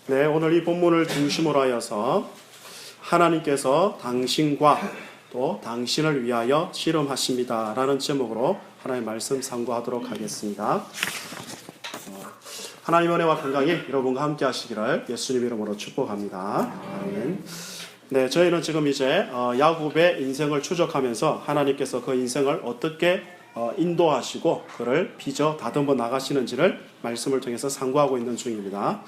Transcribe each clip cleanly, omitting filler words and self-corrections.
네, 오늘 이 본문을 중심으로 하여서 하나님께서 당신과 또 당신을 위하여 씨름하십니다 라는 제목으로 하나님의 말씀 상고하도록 하겠습니다. 하나님의 은혜와 건강이 여러분과 함께 하시기를 예수님 이름으로 축복합니다. 아멘. 네, 저희는 지금 이제 야곱의 인생을 추적하면서 하나님께서 그 인생을 어떻게 인도하시고 그를 빚어 다듬어 나가시는지를 말씀을 통해서 상고하고 있는 중입니다.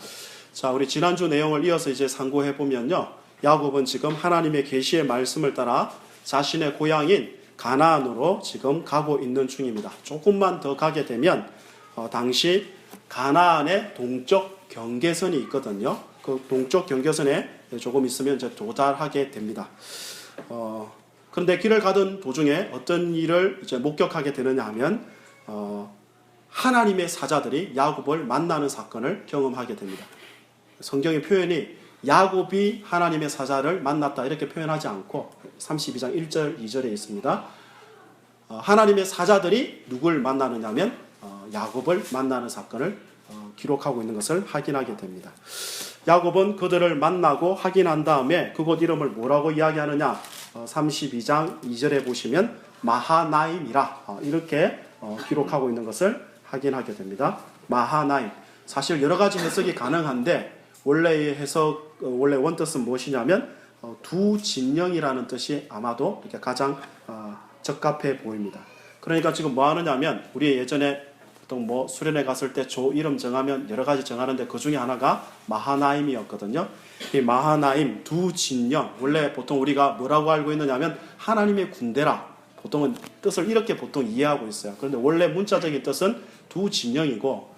자, 우리 지난주 내용을 이어서 이제 상고해 보면요, 야곱은 지금 하나님의 계시의 말씀을 따라 자신의 고향인 가나안으로 지금 가고 있는 중입니다. 조금만 더 가게 되면 당시 가나안의 동쪽 경계선이 있거든요. 그 동쪽 경계선에 조금 있으면 이제 도달하게 됩니다. 그런데 길을 가던 도중에 어떤 일을 이제 목격하게 되느냐 하면 하나님의 사자들이 야곱을 만나는 사건을 경험하게 됩니다. 성경의 표현이 야곱이 하나님의 사자를 만났다 이렇게 표현하지 않고 32장 1절 2절에 있습니다. 하나님의 사자들이 누굴 만나느냐 하면 야곱을 만나는 사건을 기록하고 있는 것을 확인하게 됩니다. 야곱은 그들을 만나고 확인한 다음에 그곳 이름을 뭐라고 이야기하느냐, 32장 2절에 보시면 마하나임이라 이렇게 기록하고 있는 것을 확인하게 됩니다. 마하나임, 사실 여러 가지 해석이 가능한데 원래의 해석, 원래 원뜻은 무엇이냐면 두 진영이라는 뜻이 아마도 이렇게 가장 적합해 보입니다. 그러니까 지금 뭐 하느냐면 우리 예전에 보통 뭐 수련회 갔을 때 조 이름 정하면 여러 가지 정하는데 그 중에 하나가 마하나임이었거든요. 이 마하나임 두 진영, 원래 보통 우리가 뭐라고 알고 있느냐면 하나님의 군대라 보통은 뜻을 이렇게 보통 이해하고 있어요. 그런데 원래 문자적인 뜻은 두 진영이고,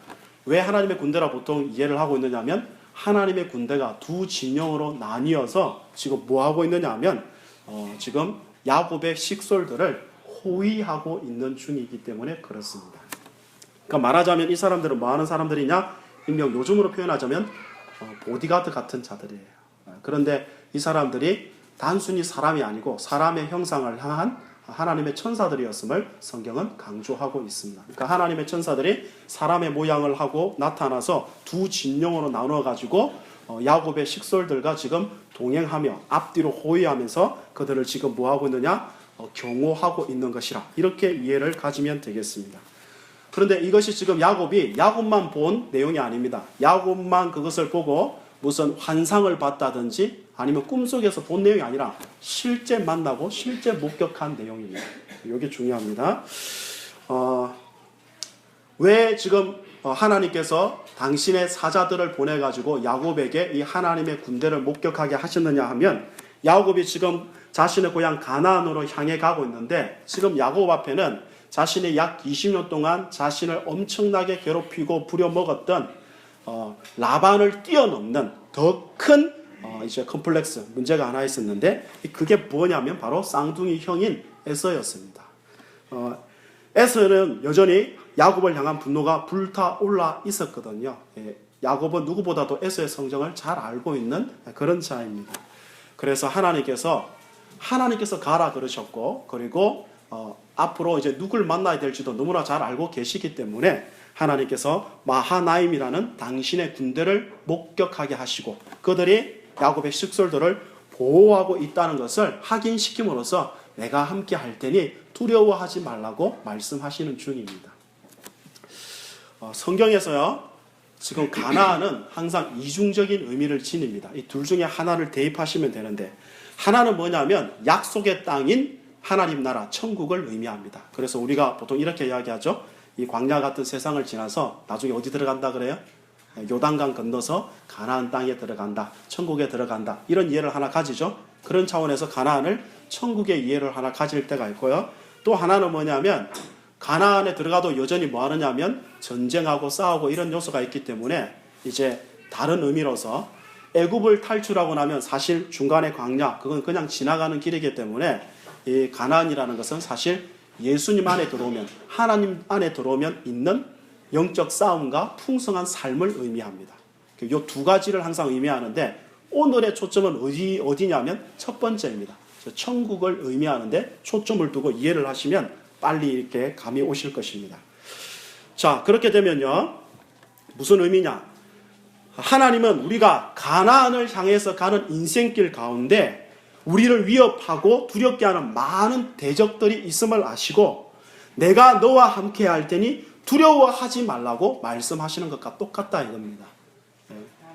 왜 하나님의 군대라 보통 이해를 하고 있느냐면 하나님의 군대가 두 진영으로 나뉘어서 지금 뭐 하고 있느냐 하면 지금 야곱의 식솔들을 호위하고 있는 중이기 때문에 그렇습니다. 그러니까 말하자면 이 사람들은 뭐 하는 사람들이냐, 일명 요즘으로 표현하자면 보디가드 같은 자들이에요. 그런데 이 사람들이 단순히 사람이 아니고 사람의 형상을 향한 하나님의 천사들이었음을 성경은 강조하고 있습니다. 그러니까 하나님의 천사들이 사람의 모양을 하고 나타나서 두 진영으로 나누어가지고 야곱의 식솔들과 지금 동행하며 앞뒤로 호위하면서 그들을 지금 뭐하고 있느냐, 경호하고 있는 것이라 이렇게 이해를 가지면 되겠습니다. 그런데 이것이 지금 야곱만 본 내용이 아닙니다. 야곱만 그것을 보고 무슨 환상을 봤다든지 아니면 꿈속에서 본 내용이 아니라 실제 만나고 실제 목격한 내용입니다. 이게 중요합니다. 왜 지금 하나님께서 당신의 사자들을 보내가지고 야곱에게 이 하나님의 군대를 목격하게 하셨느냐 하면, 야곱이 지금 자신의 고향 가나안으로 향해 가고 있는데 지금 야곱 앞에는 자신이 약 20년 동안 자신을 엄청나게 괴롭히고 부려먹었던 라반을 뛰어넘는 더 큰 이제 컴플렉스, 문제가 하나 있었는데 그게 뭐냐면 바로 쌍둥이 형인 에서였습니다. 에서는 여전히 야곱을 향한 분노가 불타올라 있었거든요. 야곱은 누구보다도 에서의 성정을 잘 알고 있는 그런 자입니다. 그래서 하나님께서 가라 그러셨고, 그리고 앞으로 이제 누굴 만나야 될지도 너무나 잘 알고 계시기 때문에 하나님께서 마하나임이라는 당신의 군대를 목격하게 하시고 그들이 야곱의 식솔들을 보호하고 있다는 것을 확인시킴으로써 내가 함께 할 테니 두려워하지 말라고 말씀하시는 중입니다. 성경에서요, 지금 가나안은 항상 이중적인 의미를 지닙니다. 이 둘 중에 하나를 대입하시면 되는데, 하나는 뭐냐면 약속의 땅인 하나님 나라 천국을 의미합니다. 그래서 우리가 보통 이렇게 이야기하죠. 이 광야 같은 세상을 지나서 나중에 어디 들어간다 그래요? 요단강 건너서 가나안 땅에 들어간다, 천국에 들어간다, 이런 이해를 하나 가지죠. 그런 차원에서 가나안을 천국의 이해를 하나 가질 때가 있고요. 또 하나는 뭐냐면 가나안에 들어가도 여전히 뭐 하느냐면 전쟁하고 싸우고 이런 요소가 있기 때문에 이제 다른 의미로서 애굽을 탈출하고 나면 사실 중간의 광야, 그건 그냥 지나가는 길이기 때문에 이 가나안이라는 것은 사실 예수님 안에 들어오면, 하나님 안에 들어오면 있는 영적 싸움과 풍성한 삶을 의미합니다. 이 두 가지를 항상 의미하는데 오늘의 초점은 어디냐면 첫 번째입니다. 천국을 의미하는데 초점을 두고 이해를 하시면 빨리 이렇게 감이 오실 것입니다. 자, 그렇게 되면요, 무슨 의미냐? 하나님은 우리가 가나안을 향해서 가는 인생길 가운데 우리를 위협하고 두렵게 하는 많은 대적들이 있음을 아시고 내가 너와 함께 할 테니 두려워하지 말라고 말씀하시는 것과 똑같다 이겁니다.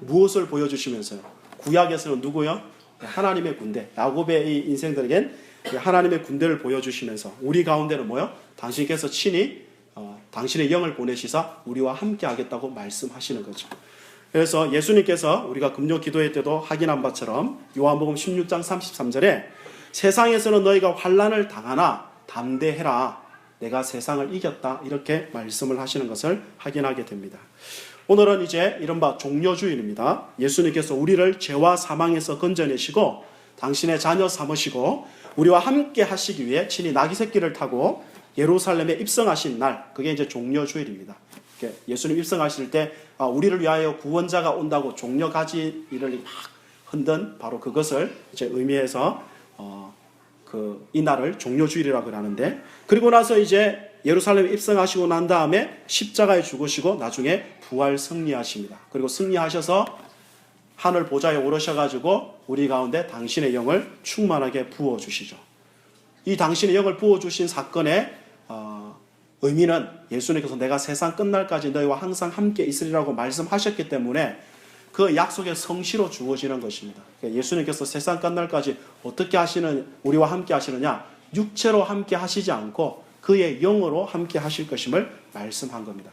무엇을 보여주시면서요? 구약에서는 누구요? 하나님의 군대. 야곱의 이 인생들에겐 하나님의 군대를 보여주시면서 우리 가운데는 뭐요? 당신께서 친히 당신의 영을 보내시사 우리와 함께 하겠다고 말씀하시는 거죠. 그래서 예수님께서 우리가 금요 기도회 때도 확인한 바처럼 요한복음 16장 33절에 세상에서는 너희가 환난을 당하나 담대해라. 내가 세상을 이겼다. 이렇게 말씀을 하시는 것을 확인하게 됩니다. 오늘은 이제 이른바 종려주일입니다. 예수님께서 우리를 죄와 사망에서 건져내시고 당신의 자녀 삼으시고 우리와 함께 하시기 위해 친히 나귀 새끼를 타고 예루살렘에 입성하신 날, 그게 이제 종려주일입니다. 예수님 입성하실 때 우리를 위하여 구원자가 온다고 종려가지를 막 흔든 바로 그것을 이제 의미해서 이 날을 종려주일이라고 하는데, 그리고 나서 이제 예루살렘에 입성하시고 난 다음에 십자가에 죽으시고 나중에 부활 승리하십니다. 그리고 승리하셔서 하늘 보좌에 오르셔가지고 우리 가운데 당신의 영을 충만하게 부어주시죠. 이 당신의 영을 부어주신 사건의 의미는 예수님께서 내가 세상 끝날까지 너희와 항상 함께 있으리라고 말씀하셨기 때문에 그 약속의 성취로 주어지는 것입니다. 예수님께서 세상 끝날까지 어떻게 우리와 함께 하시느냐? 육체로 함께 하시지 않고 그의 영으로 함께 하실 것임을 말씀한 겁니다.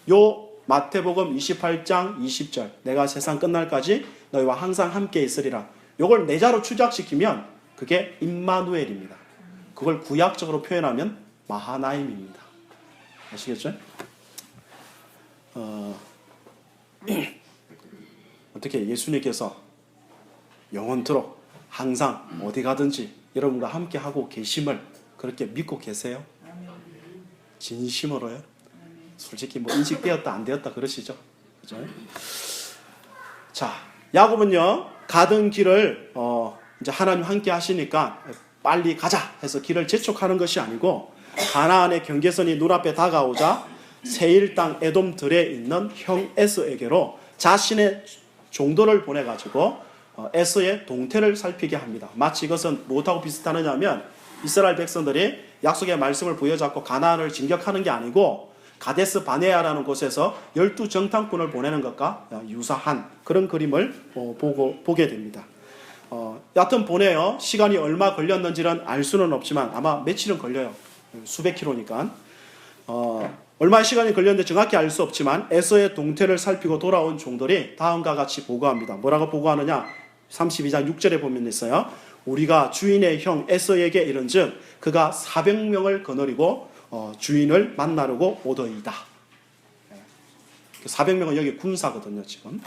요 마태복음 28장 20절 내가 세상 끝날까지 너희와 항상 함께 있으리라. 요걸 내자로 추적시키면 그게 임마누엘입니다. 그걸 구약적으로 표현하면 마하나임입니다. 아시겠죠? 어떻게 예수님께서 영원토록 항상 어디 가든지 여러분과 함께 하고 계심을 그렇게 믿고 계세요? 진심으로요? 솔직히 뭐 인식되었다 안 되었다 그러시죠? 그죠? 자, 야곱은요 가던 길을 이제 하나님 함께 하시니까 빨리 가자 해서 길을 재촉하는 것이 아니고 가나안의 경계선이 눈앞에 다가오자 세일 땅 에돔 들에 있는 형 에서에게로 자신의 종도를 보내가지고 에서의 동태를 살피게 합니다. 마치 이것은 무엇하고 비슷하느냐 하면 이스라엘 백성들이 약속의 말씀을 부여잡고 가나안을 진격하는 게 아니고 가데스 바네아라는 곳에서 12정탐꾼을 보내는 것과 유사한 그런 그림을 보게 됩니다. 여하튼 보내요. 시간이 얼마 걸렸는지는 알 수는 없지만 아마 며칠은 걸려요. 수백 킬로니까. 얼마의 시간이 걸렸는데 정확히 알 수 없지만 에서의 동태를 살피고 돌아온 종들이 다음과 같이 보고합니다. 뭐라고 보고하느냐? 32장 6절에 보면 있어요. 우리가 주인의 형 에서에게 이른즉 그가 400명을 거느리고 주인을 만나려고 오더이다. 400명은 여기 군사거든요, 지금.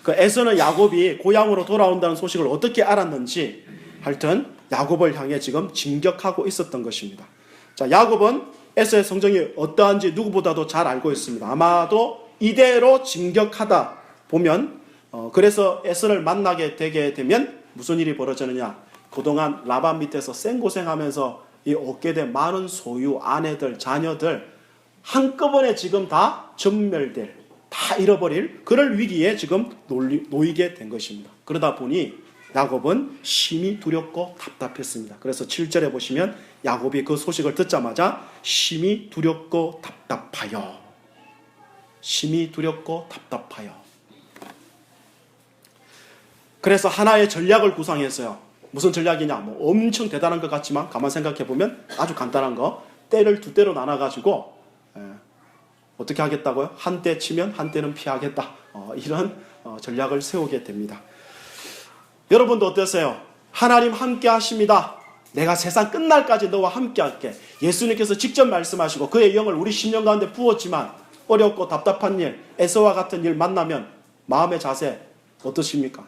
그 에서는 야곱이 고향으로 돌아온다는 소식을 어떻게 알았는지 하여튼 야곱을 향해 지금 진격하고 있었던 것입니다. 자, 야곱은 에서의 성정이 어떠한지 누구보다도 잘 알고 있습니다. 아마도 이대로 진격하다 보면 그래서 에서를 만나게 되게 되면 무슨 일이 벌어지느냐? 그동안 라반 밑에서 생고생하면서 얻게 된 많은 소유, 아내들, 자녀들 한꺼번에 지금 다 전멸될, 다 잃어버릴 그럴 위기에 지금 놓이게 된 것입니다. 그러다 보니 야곱은 심히 두렵고 답답했습니다. 그래서 7절에 보시면 야곱이 그 소식을 듣자마자 심히 두렵고 답답하여, 심히 두렵고 답답하여. 그래서 하나의 전략을 구상했어요. 무슨 전략이냐? 뭐 엄청 대단한 것 같지만 가만 생각해 보면 아주 간단한 거. 때를 두 때로 나눠가지고 어떻게 하겠다고요? 한 때 치면 한 때는 피하겠다. 이런 전략을 세우게 됩니다. 여러분도 어떠세요? 하나님 함께 하십니다. 내가 세상 끝날까지 너와 함께 할게. 예수님께서 직접 말씀하시고 그의 영을 우리 심령 가운데 부었지만 어렵고 답답한 일, 에서와 같은 일 만나면 마음의 자세 어떠십니까?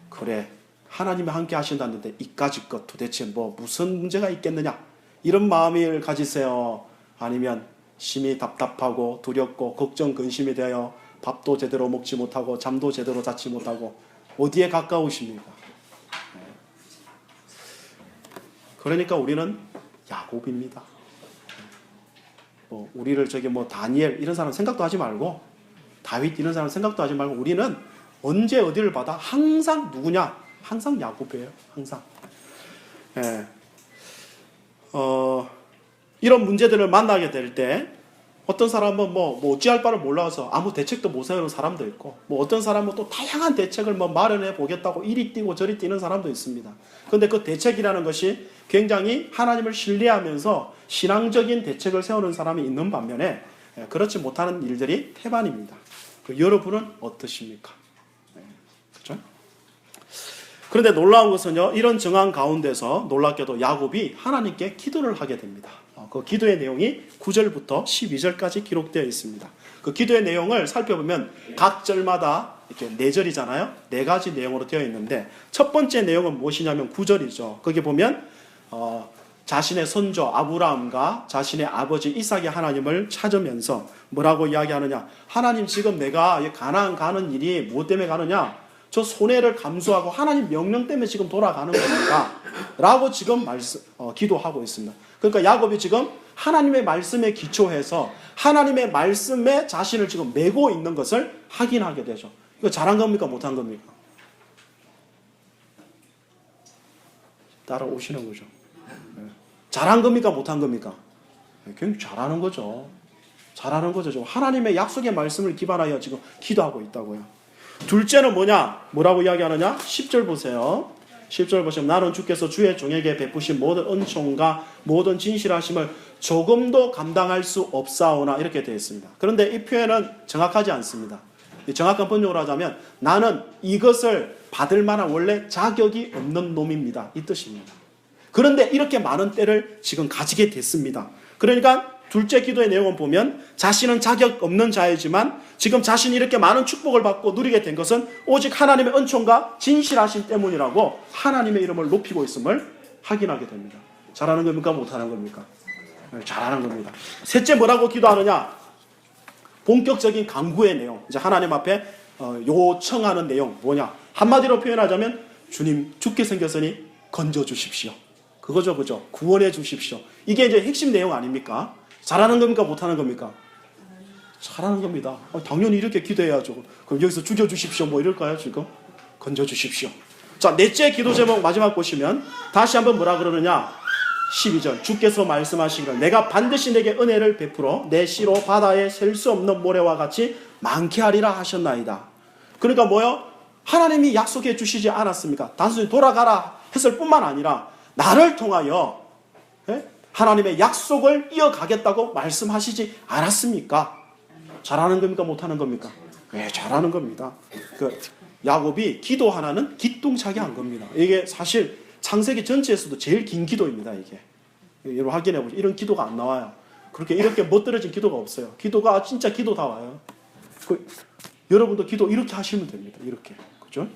그래, 하나님이 함께 하신다는데 이까짓 것 도대체 무슨 문제가 있겠느냐? 이런 마음을 가지세요? 아니면 심히 답답하고 두렵고 걱정 근심이 되어 밥도 제대로 먹지 못하고 잠도 제대로 자지 못하고 어디에 가까우십니까? 그러니까 우리는 야곱입니다. 우리를 다니엘 이런 사람 생각도 하지 말고 다윗 이런 사람 생각도 하지 말고 우리는 언제 어디를 받아? 항상 누구냐? 항상 야곱이에요. 항상. 예. 이런 문제들을 만나게 될 때 어떤 사람은 뭐 어찌할 바를 몰라서 아무 대책도 못 세우는 사람도 있고, 뭐 어떤 사람은 또 다양한 대책을 뭐 마련해 보겠다고 이리 뛰고 저리 뛰는 사람도 있습니다. 그런데 그 대책이라는 것이 굉장히 하나님을 신뢰하면서 신앙적인 대책을 세우는 사람이 있는 반면에 그렇지 못하는 일들이 태반입니다. 여러분은 어떠십니까? 그렇죠? 그런데 놀라운 것은요, 이런 정황 가운데서 놀랍게도 야곱이 하나님께 기도를 하게 됩니다. 그 기도의 내용이 9절부터 12절까지 기록되어 있습니다. 그 기도의 내용을 살펴보면 각 절마다 이렇게 4절이잖아요. 4가지 내용으로 되어 있는데 첫 번째 내용은 무엇이냐면 9절이죠. 거기 보면 자신의 손주 아브라함과 자신의 아버지 이삭의 하나님을 찾으면서 뭐라고 이야기하느냐? 하나님, 지금 내가 가나안 가는 일이 뭐 때문에 가느냐? 저 손해를 감수하고 하나님 명령 때문에 지금 돌아가는 겁니다. 라고 지금 기도하고 있습니다. 그러니까 야곱이 지금 하나님의 말씀에 기초해서 하나님의 말씀에 자신을 지금 메고 있는 것을 확인하게 되죠. 이거 잘한 겁니까? 못한 겁니까? 따라오시는 거죠. 잘한 겁니까? 못한 겁니까? 굉장히 잘하는 거죠. 잘하는 거죠. 지금 하나님의 약속의 말씀을 기반하여 지금 기도하고 있다고요. 둘째는 뭐냐? 뭐라고 이야기하느냐? 10절 보세요. 10절 보시면 나는 주께서 주의 종에게 베푸신 모든 은총과 모든 진실하심을 조금도 감당할 수 없사오나 이렇게 되어 있습니다. 그런데 이 표현은 정확하지 않습니다. 정확한 번역으로 하자면 나는 이것을 받을 만한 원래 자격이 없는 놈입니다. 이 뜻입니다. 그런데 이렇게 많은 때를 지금 가지게 됐습니다. 그러니까 둘째 기도의 내용을 보면 자신은 자격 없는 자이지만 지금 자신이 이렇게 많은 축복을 받고 누리게 된 것은 오직 하나님의 은총과 진실하심 때문이라고 하나님의 이름을 높이고 있음을 확인하게 됩니다. 잘하는 겁니까? 못하는 겁니까? 잘하는 겁니다. 셋째 뭐라고 기도하느냐? 본격적인 간구의 내용. 이제 하나님 앞에 요청하는 내용 뭐냐? 한마디로 표현하자면 주님, 죽게 생겼으니 건져주십시오. 그거죠, 그죠? 구원해 주십시오. 이게 이제 핵심 내용 아닙니까? 잘하는 겁니까? 못하는 겁니까? 잘하는 겁니다. 당연히 이렇게 기도해야죠. 그럼 여기서 죽여주십시오. 뭐 이럴까요, 지금? 건져주십시오. 자, 넷째 기도 제목 마지막 보시면 다시 한번 뭐라 그러느냐? 12절. 주께서 말씀하시기를 내가 반드시 내게 은혜를 베풀어 내 씨로 바다에 셀 수 없는 모래와 같이 많게 하리라 하셨나이다. 그러니까 뭐요? 하나님이 약속해 주시지 않았습니까? 단순히 돌아가라 했을 뿐만 아니라 나를 통하여 하나님의 약속을 이어가겠다고 말씀하시지 않았습니까? 잘하는 겁니까? 못하는 겁니까? 네, 잘하는 겁니다. 야곱이 기도 하나는 기똥차게 한 겁니다. 이게 사실 창세기 전체에서도 제일 긴 기도입니다. 이게 여러분 확인해 보세요. 이런 기도가 안 나와요. 그렇게 이렇게 멋들어진 기도가 없어요. 기도가 진짜 기도다워요. 여러분도 기도 이렇게 하시면 됩니다. 이렇게, 그죠?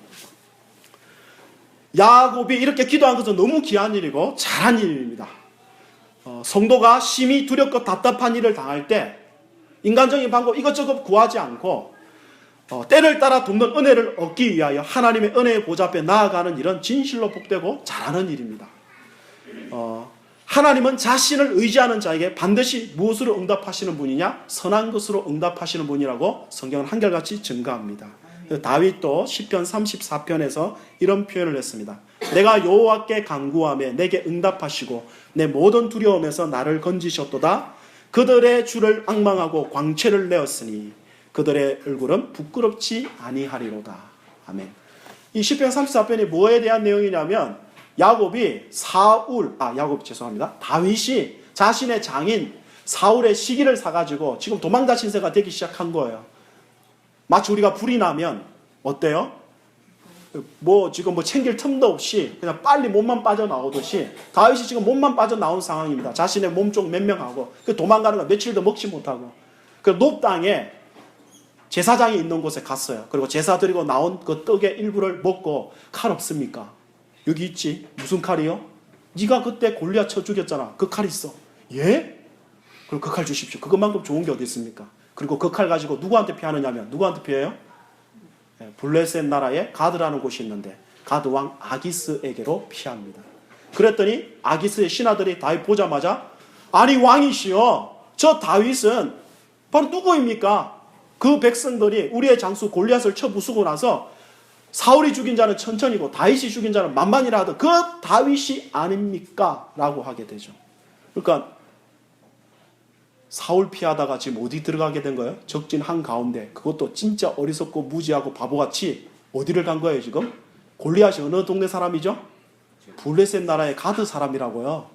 야곱이 이렇게 기도한 것은 너무 귀한 일이고 잘한 일입니다. 성도가 심히 두렵고 답답한 일을 당할 때 인간적인 방법 이것저것 구하지 않고 때를 따라 돕는 은혜를 얻기 위하여 하나님의 은혜의 보좌 앞에 나아가는 일은 진실로 복되고 잘하는 일입니다. 하나님은 자신을 의지하는 자에게 반드시 무엇으로 응답하시는 분이냐? 선한 것으로 응답하시는 분이라고 성경은 한결같이 증거합니다. 다윗도 시편 34편에서 이런 표현을 했습니다. 내가 여호와께 간구하며 내게 응답하시고 내 모든 두려움에서 나를 건지셨도다. 그들의 주를 앙망하고 광채를 내었으니 그들의 얼굴은 부끄럽지 아니하리로다. 아멘. 이 시편 34편이 뭐에 대한 내용이냐면 다윗이 자신의 장인 사울의 시기를 사가지고 지금 도망자 신세가 되기 시작한 거예요. 마치 우리가 불이 나면 어때요? 지금 챙길 틈도 없이 그냥 빨리 몸만 빠져나오듯이 다윗이 지금 몸만 빠져나온 상황입니다. 자신의 몸쪽 몇 명하고 도망가는 거 며칠도 먹지 못하고 그 높당에 제사장이 있는 곳에 갔어요. 그리고 제사 드리고 나온 그 떡의 일부를 먹고 칼 없습니까? 여기 있지. 무슨 칼이요? 네가 그때 골리앗 쳐 죽였잖아. 그 칼 있어. 예? 그럼 그 칼 주십시오. 그것만큼 좋은 게 어디 있습니까? 그리고 그 칼 가지고 누구한테 피하느냐면 누구한테 피해요? 블레셋 나라에 가드라는 곳이 있는데 가드 왕 아기스에게로 피합니다. 그랬더니 아기스의 신하들이 다윗 보자마자 아니 왕이시여 저 다윗은 바로 누구입니까? 그 백성들이 우리의 장수 골리앗을 쳐 부수고 나서 사울이 죽인 자는 천천히고 다윗이 죽인 자는 만만이라 하던 그 다윗이 아닙니까? 라고 하게 되죠. 그러니까 사울 피하다가 지금 어디 들어가게 된 거예요? 적진 한가운데. 그것도 진짜 어리석고 무지하고 바보같이 어디를 간 거예요 지금? 골리앗이 어느 동네 사람이죠? 블레셋 나라의 가드 사람이라고요.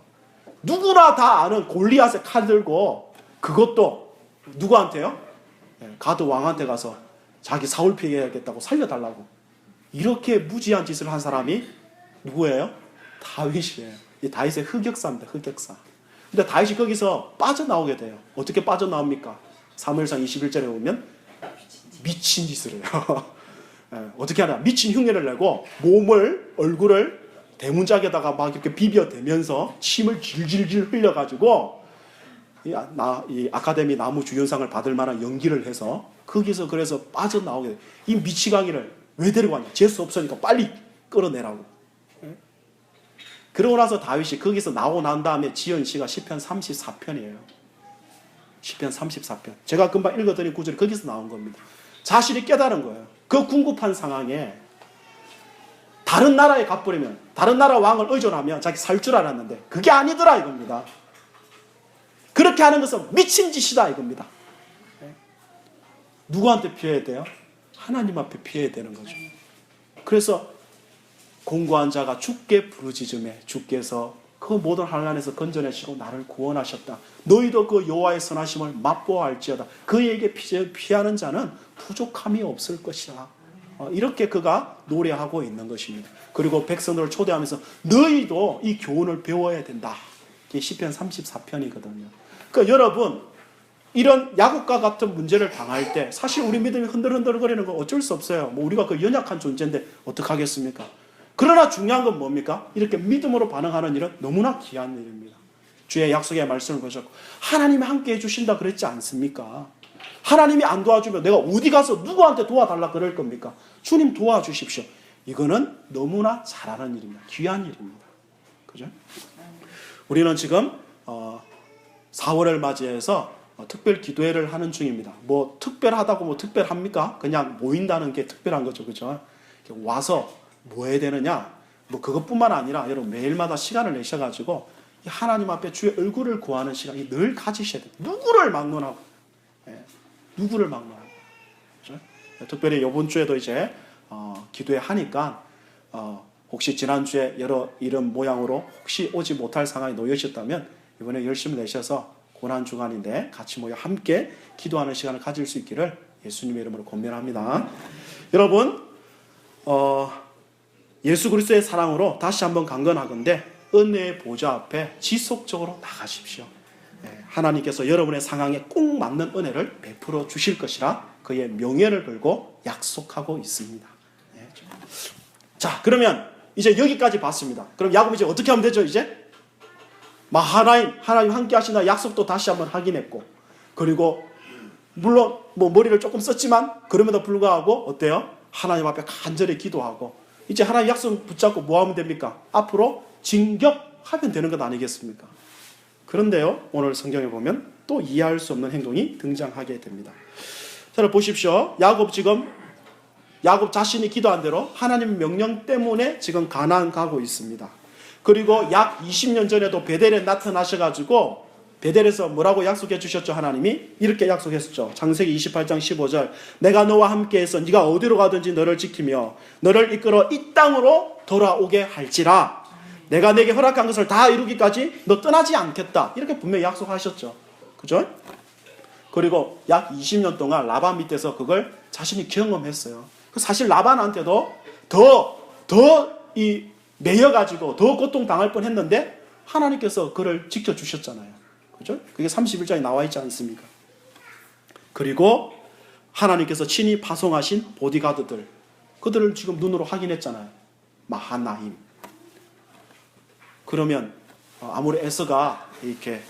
누구나 다 아는 골리앗의 칼 들고, 그것도 누구한테요? 가드 왕한테 가서 자기 사울 피해야겠다고 살려달라고. 이렇게 무지한 짓을 한 사람이 누구예요? 다윗이에요. 이 다윗의 흑역사입니다. 흑역사. 근데 다윗이 거기서 빠져나오게 돼요. 어떻게 빠져나옵니까? 사무엘상 21절에 보면 미친 짓을 해요. 어떻게 하냐? 미친 흉내를 내고 몸을, 얼굴을 대문짝에다가 막 이렇게 비벼대면서 침을 질질질 흘려가지고 이 아카데미 나무 주연상을 받을 만한 연기를 해서 거기서 그래서 빠져나오게 돼요. 이 미치광이를 왜 데려갔냐? 재수 없으니까 빨리 끌어내라고. 그러고 나서 다윗이 거기서 나오고 난 다음에 지은 시가 시편 34편이에요. 시편 34편. 제가 금방 읽어드린 구절이 거기서 나온 겁니다. 자신이 깨달은 거예요. 그 궁급한 상황에 다른 나라에 가버리면, 다른 나라 왕을 의존하면 자기 살 줄 알았는데 그게 아니더라 이겁니다. 그렇게 하는 것은 미친 짓이다 이겁니다. 누구한테 피해야 돼요? 하나님 앞에 피해야 되는 거죠. 그래서 공고한 자가 주께 부르짖음에 주께서 그 모든 환난에서 건져내시고 나를 구원하셨다. 너희도 그 여호와의 선하심을 맛보아할지어다. 그에게 피하는 자는 부족함이 없을 것이다. 이렇게 그가 노래하고 있는 것입니다. 그리고 백성들을 초대하면서 너희도 이 교훈을 배워야 된다. 이게 시편 34편이거든요. 그러니까 여러분, 이런 야곱과 같은 문제를 당할 때 사실 우리 믿음이 흔들흔들거리는 건 어쩔 수 없어요. 뭐 우리가 그 연약한 존재인데 어떡하겠습니까? 그러나 중요한 건 뭡니까? 이렇게 믿음으로 반응하는 일은 너무나 귀한 일입니다. 주의 약속의 말씀을 보셨고 하나님이 함께 해주신다 그랬지 않습니까? 하나님이 안 도와주면 내가 어디 가서 누구한테 도와달라 그럴 겁니까? 주님 도와주십시오. 이거는 너무나 잘하는 일입니다. 귀한 일입니다. 그죠? 우리는 지금 4월을 맞이해서 특별 기도회를 하는 중입니다. 뭐 특별하다고 뭐 특별합니까? 그냥 모인다는 게 특별한 거죠. 그죠? 와서 뭐 해야 되느냐? 뭐 그것뿐만 아니라 여러분 매일마다 시간을 내셔가지고 하나님 앞에 주의 얼굴을 구하는 시간이 늘 가지셔야 돼요. 누구를 막론하고. 누구를 막론하고. 그렇죠? 특별히 이번 주에도 이제 기도회 하니까 혹시 지난주에 여러 이런 모양으로 혹시 오지 못할 상황이 놓여졌다면 이번에 열심히 내셔서 고난주간인데 같이 모여 함께 기도하는 시간을 가질 수 있기를 예수님의 이름으로 권면합니다. 여러분 예수 그리스도의 사랑으로 다시 한번 강건하건대 은혜의 보좌 앞에 지속적으로 나가십시오. 하나님께서 여러분의 상황에 꼭 맞는 은혜를 베풀어 주실 것이라 그의 명예를 걸고 약속하고 있습니다. 자, 그러면 이제 여기까지 봤습니다. 그럼 야곱이 이제 어떻게 하면 되죠? 이제 하나님 함께 하신다 약속도 다시 한번 확인했고, 그리고 물론 뭐 머리를 조금 썼지만 그럼에도 불구하고 어때요? 하나님 앞에 간절히 기도하고 이제 하나님 약속 붙잡고 뭐 하면 됩니까? 앞으로 진격하면 되는 것 아니겠습니까? 그런데요, 오늘 성경에 보면 또 이해할 수 없는 행동이 등장하게 됩니다. 자, 보십시오. 야곱 자신이 기도한 대로 하나님 명령 때문에 지금 가나안 가고 있습니다. 그리고 약 20년 전에도 베델에 나타나셔가지고 베델에서 뭐라고 약속해 주셨죠? 하나님이 이렇게 약속했었죠. 창세기 28장 15절 내가 너와 함께해서 네가 어디로 가든지 너를 지키며 너를 이끌어 이 땅으로 돌아오게 할지라 내가 내게 허락한 것을 다 이루기까지 너 떠나지 않겠다. 이렇게 분명히 약속하셨죠. 그죠? 그리고 약 20년 동안 라반 밑에서 그걸 자신이 경험했어요. 사실 라반한테도 더 매여가지고 더 고통당할 뻔 했는데 하나님께서 그를 지켜주셨잖아요. 그죠? 그게 31장에 나와 있지 않습니까? 그리고 하나님께서 친히 파송하신 보디가드들, 그들을 지금 눈으로 확인했잖아요. 마하나임. 그러면 아무리 에서가 이렇게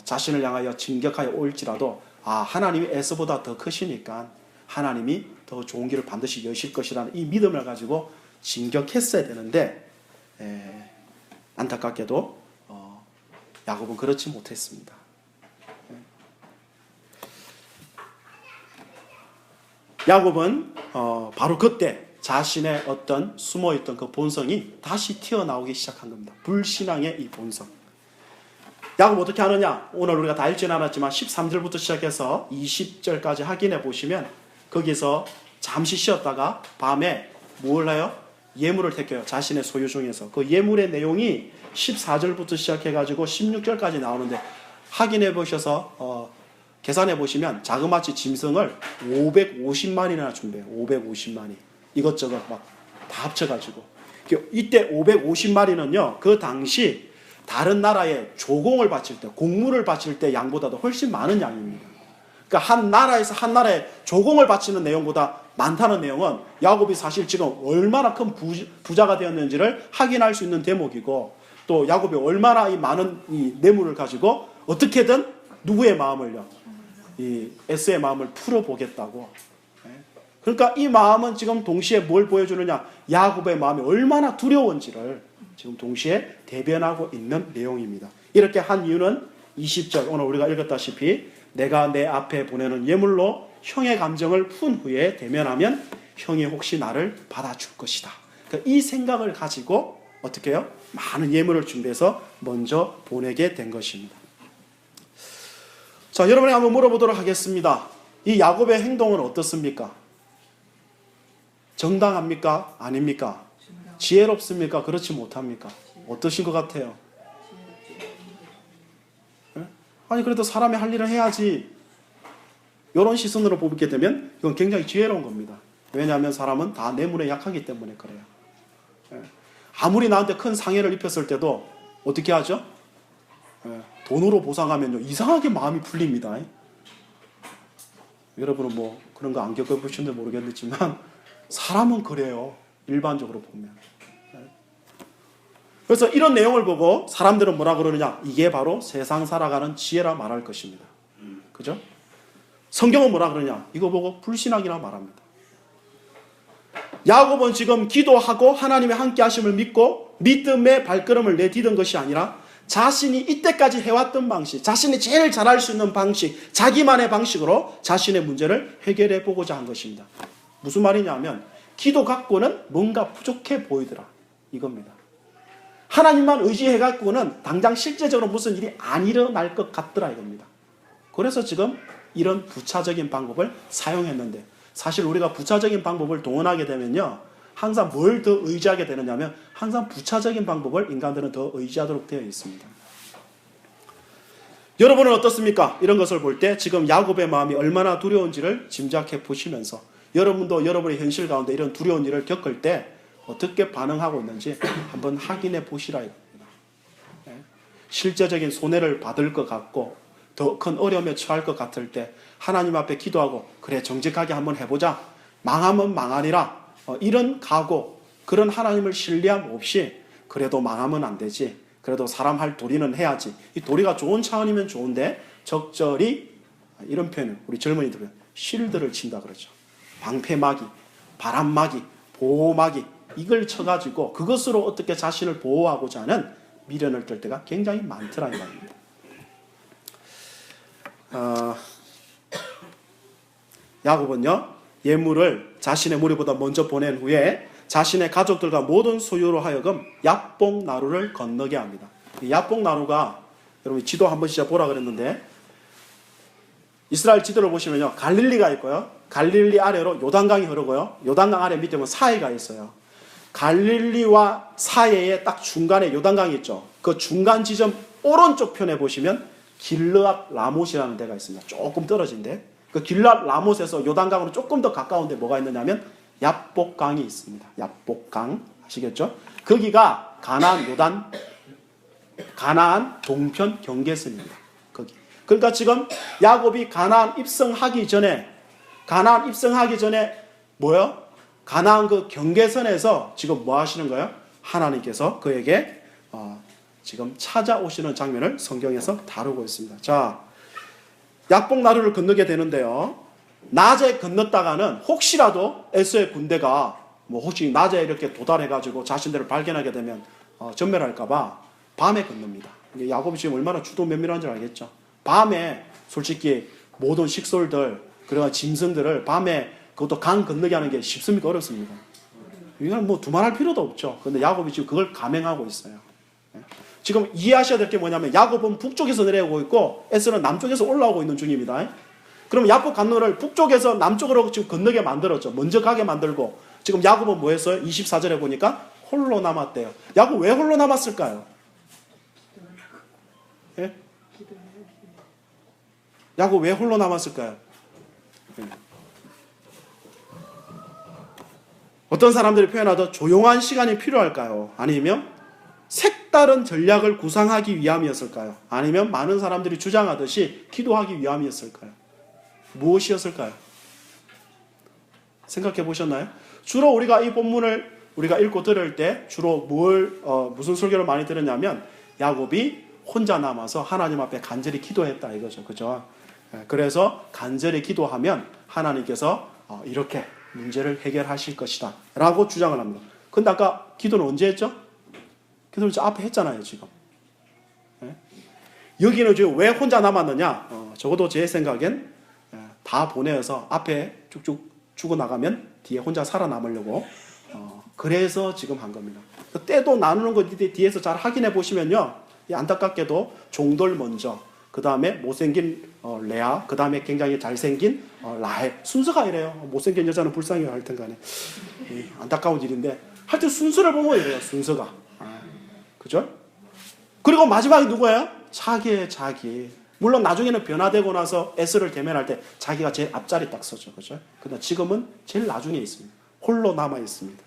자신을 향하여 진격하여 올지라도 하나님이 에서보다 더 크시니까 하나님이 더 좋은 길을 반드시 여실 것이라는 이 믿음을 가지고 진격했어야 되는데 안타깝게도 야곱은 그렇지 못했습니다. 야곱은 바로 그때 자신의 어떤 숨어있던 그 본성이 다시 튀어나오기 시작한 겁니다. 불신앙의 이 본성. 야곱 어떻게 하느냐? 오늘 우리가 다 읽지는 않았지만 13절부터 시작해서 20절까지 확인해 보시면 거기서 잠시 쉬었다가 밤에 뭘 해요? 예물을 택해요. 자신의 소유 중에서. 그 예물의 내용이 14절부터 시작해가지고 16절까지 나오는데 확인해 보셔서 계산해 보시면 자그마치 짐승을 550마리나 준대요. 550마리. 이것저것 막 다 합쳐가지고. 이때 550마리는요. 그 당시 다른 나라에 조공을 바칠 때, 공물을 바칠 때 양보다도 훨씬 많은 양입니다. 그러니까 한 나라에서 한 나라에 조공을 바치는 내용보다 많다는 내용은 야곱이 사실 지금 얼마나 큰 부자가 되었는지를 확인할 수 있는 대목이고, 또 야곱이 얼마나 이 많은 이 뇌물을 가지고 어떻게든 누구의 마음을요, 이 에스의 마음을 풀어보겠다고. 그러니까 이 마음은 지금 동시에 뭘 보여주느냐? 야곱의 마음이 얼마나 두려운지를 지금 동시에 대변하고 있는 내용입니다. 이렇게 한 이유는 20절 오늘 우리가 읽었다시피 내가 내 앞에 보내는 예물로 형의 감정을 푼 후에 대면하면 형이 혹시 나를 받아줄 것이다. 그러니까 이 생각을 가지고 어떻게 해요? 많은 예물을 준비해서 먼저 보내게 된 것입니다. 자, 여러분이 한번 물어보도록 하겠습니다. 이 야곱의 행동은 어떻습니까? 정당합니까? 아닙니까? 지혜롭습니까? 그렇지 못합니까? 어떠신 것 같아요? 네? 아니 그래도 사람이 할 일을 해야지. 이런 시선으로 보게 되면 이건 굉장히 지혜로운 겁니다. 왜냐하면 사람은 다 뇌물에 약하기 때문에 그래요. 네. 아무리 나한테 큰 상해를 입혔을 때도 어떻게 하죠? 네. 돈으로 보상하면요 이상하게 마음이 풀립니다. 여러분은 뭐 그런 거 안 겪어보셨는지 모르겠지만 사람은 그래요. 일반적으로 보면. 그래서 이런 내용을 보고 사람들은 뭐라 그러느냐? 이게 바로 세상 살아가는 지혜라 말할 것입니다. 그죠? 성경은 뭐라 그러냐? 이거 보고 불신앙이라 말합니다. 야곱은 지금 기도하고 하나님의 함께 하심을 믿고 믿음의 발걸음을 내디딘 것이 아니라 자신이 이때까지 해왔던 방식, 자신이 제일 잘할 수 있는 방식, 자기만의 방식으로 자신의 문제를 해결해 보고자 한 것입니다. 무슨 말이냐면 기도 갖고는 뭔가 부족해 보이더라 이겁니다. 하나님만 의지해 갖고는 당장 실제적으로 무슨 일이 안 일어날 것 같더라 이겁니다. 그래서 지금 이런 부차적인 방법을 사용했는데 사실 우리가 부차적인 방법을 동원하게 되면요 항상 뭘 더 의지하게 되느냐면 항상 부차적인 방법을 인간들은 더 의지하도록 되어 있습니다. 여러분은 어떻습니까? 이런 것을 볼 때 지금 야곱의 마음이 얼마나 두려운지를 짐작해 보시면서 여러분도 여러분의 현실 가운데 이런 두려운 일을 겪을 때 어떻게 반응하고 있는지 한번 확인해 보시라 이겁니다. 실제적인 손해를 받을 것 같고 더 큰 어려움에 처할 것 같을 때 하나님 앞에 기도하고 그래 정직하게 한번 해보자. 망하면 망하니라. 이런 각오, 그런 하나님을 신뢰함 없이 그래도 망하면 안 되지. 그래도 사람 할 도리는 해야지. 이 도리가 좋은 차원이면 좋은데 적절히 이런 표현을 우리 젊은이들은 실드를 친다 그러죠. 방패막이, 바람막이, 보호막이 이걸 쳐가지고 그것으로 어떻게 자신을 보호하고자 하는 미련을 뜰 때가 굉장히 많더라 이 말입니다. 야곱은요 예물을 자신의 무리보다 먼저 보낸 후에 자신의 가족들과 모든 소유로 하여금 야복 나루를 건너게 합니다. 이 야복 나루가 여러분 지도 한번 진짜 보라 그랬는데 이스라엘 지도를 보시면요 갈릴리가 있고요 갈릴리 아래로 요단강이 흐르고요 요단강 아래 밑에 보면 사해가 있어요. 갈릴리와 사해의 딱 중간에 요단강이 있죠. 그 중간 지점 오른쪽 편에 보시면 길르앗 라못이라는 데가 있습니다. 조금 떨어진 데. 그 길르앗 라못에서 요단강으로 조금 더 가까운 데 뭐가 있느냐면 야복강이 있습니다. 야복강 아시겠죠? 거기가 가나안 동편 경계선입니다. 거기. 그러니까 지금 야곱이 가나안 입성하기 전에 뭐요? 가나안 그 경계선에서 지금 뭐 하시는 거예요? 하나님께서 그에게 지금 찾아오시는 장면을 성경에서 다루고 있습니다. 자, 야복 나루를 건너게 되는데요. 낮에 건넜다가는 혹시라도 에서의 군대가 뭐 혹시 낮에 이렇게 도달해가지고 자신들을 발견하게 되면 전멸할까봐 밤에 건넙니다. 야곱이 지금 얼마나 주도 면밀한 줄 알겠죠. 밤에 솔직히 모든 식솔들 그리고 짐승들을 밤에 그것도 강 건너게 하는 게 쉽습니까? 어렵습니까? 이건 뭐 두말할 필요도 없죠. 근데 야곱이 지금 그걸 감행하고 있어요. 지금 이해하셔야 될 게 뭐냐면 야곱은 북쪽에서 내려오고 있고 에서는 남쪽에서 올라오고 있는 중입니다. 그럼 야곱 간로를 북쪽에서 남쪽으로 지금 건너게 만들었죠. 먼저 가게 만들고 지금 야곱은 뭐 했어요? 24절에 보니까 홀로 남았대요. 야곱 왜 홀로 남았을까요? 예? 야곱 왜 홀로 남았을까요? 어떤 사람들이 표현하듯 조용한 시간이 필요할까요? 아니면 색다른 전략을 구상하기 위함이었을까요? 아니면 많은 사람들이 주장하듯이 기도하기 위함이었을까요? 무엇이었을까요? 생각해 보셨나요? 주로 우리가 이 본문을 우리가 읽고 들을 때 주로 무슨 설교를 많이 들었냐면 야곱이 혼자 남아서 하나님 앞에 간절히 기도했다 이거죠. 그죠? 그래서 간절히 기도하면 하나님께서 이렇게 문제를 해결하실 것이다 라고 주장을 합니다. 근데 아까 기도는 언제 했죠? 기도를 앞에 했잖아요 지금. 여기는 지금 왜 혼자 남았느냐? 적어도 제 생각엔 다 보내서 앞에 쭉쭉 죽어나가면 뒤에 혼자 살아남으려고 그래서 지금 한 겁니다. 때도 나누는 거 뒤에서 잘 확인해 보시면요, 안타깝게도 종돌 먼저, 그 다음에 못생긴 레아, 그 다음에 굉장히 잘생긴 라헬. 순서가 이래요. 못생긴 여자는 불쌍해요. 하여튼 간에 안타까운 일인데 하여튼 순서를 보면 이래요. 순서가. 그죠? 그리고 마지막에 누구예요? 자기. 물론 나중에는 변화되고 나서 에스를 대면할 때 자기가 제일 앞자리 딱 서죠. 그죠? 근데 지금은 제일 나중에 있습니다. 홀로 남아 있습니다.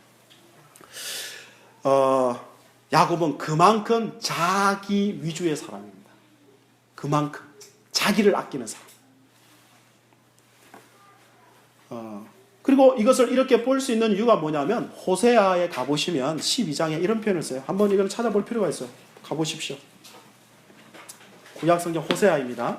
야곱은 그만큼 자기 위주의 사람입니다. 그만큼 자기를 아끼는 사람. 그리고 이것을 이렇게 볼 수 있는 이유가 뭐냐면 호세아에 가보시면 12장에 이런 표현을 써요. 한번 이걸 찾아볼 필요가 있어요. 가보십시오. 구약성경 호세아입니다.